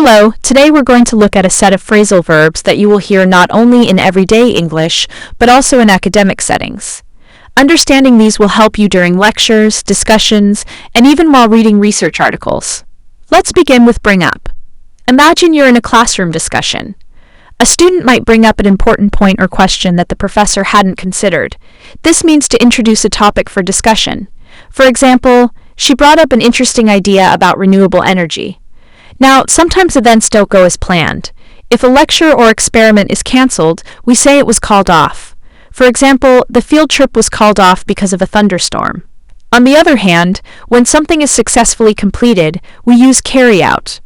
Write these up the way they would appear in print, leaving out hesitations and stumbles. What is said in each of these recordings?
Hello, today we're going to look at a set of phrasal verbs that you will hear not only in everyday English, but also in academic settings. Understanding these will help you during lectures, discussions, and even while reading research articles. Let's begin with bring up. Imagine you're in a classroom discussion. A student might bring up an important point or question that the professor hadn't considered. This means to introduce a topic for discussion. For example, she brought up an interesting idea about renewable energy. Now, sometimes events don't go as planned. If a lecture or experiment is canceled, we say it was called off. For example, the field trip was called off because of a thunderstorm. On the other hand, when something is successfully completed, we use carry out.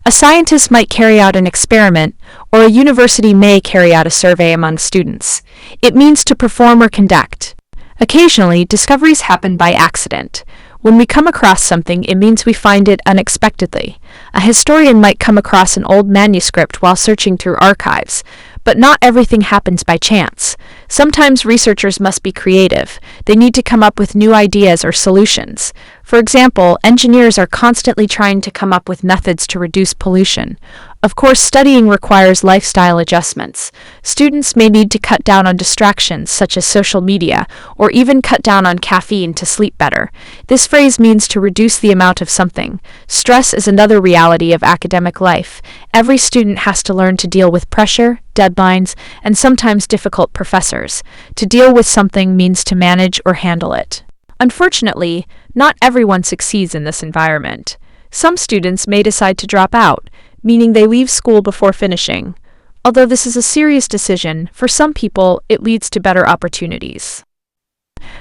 A scientist might carry out an experiment, or a university may carry out a survey among students. It means to perform or conduct. Occasionally, discoveries happen by accident. When we come across something, it means we find it unexpectedly. A historian might come across an old manuscript while searching through archives, but not everything happens by chance. Sometimes researchers must be creative. They need to come up with new ideas or solutions. For example, engineers are constantly trying to come up with methods to reduce pollution. Of course, studying requires lifestyle adjustments. Students may need to cut down on distractions such as social media, or even cut down on caffeine to sleep better. This phrase means to reduce the amount of something. Stress is another reality of academic life. Every student has to learn to deal with pressure, deadlines, and sometimes difficult professors. To deal with something means to manage or handle it. Unfortunately, not everyone succeeds in this environment. Some students may decide to drop out, meaning they leave school before finishing. Although this is a serious decision, for some people it leads to better opportunities.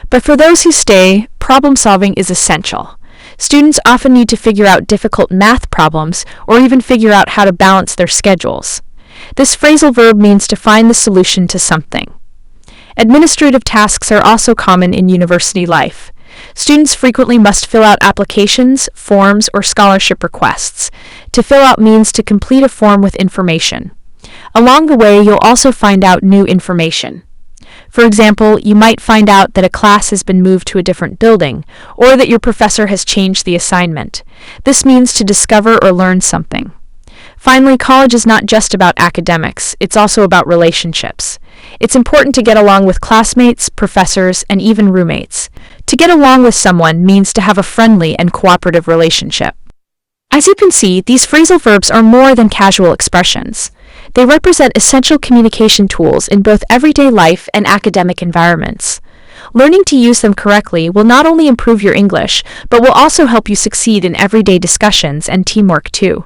But for those who stay, problem solving is essential. Students often need to figure out difficult math problems or even figure out how to balance their schedules. This phrasal verb means to find the solution to something. Administrative tasks are also common in university life. Students frequently must fill out applications, forms, or scholarship requests. To fill out means to complete a form with information. Along the way, you'll also find out new information. For example, you might find out that a class has been moved to a different building, or that your professor has changed the assignment. This means to discover or learn something. Finally, college is not just about academics, it's also about relationships. It's important to get along with classmates, professors, and even roommates. To get along with someone means to have a friendly and cooperative relationship. As you can see, these phrasal verbs are more than casual expressions. They represent essential communication tools in both everyday life and academic environments. Learning to use them correctly will not only improve your English, but will also help you succeed in everyday discussions and teamwork too.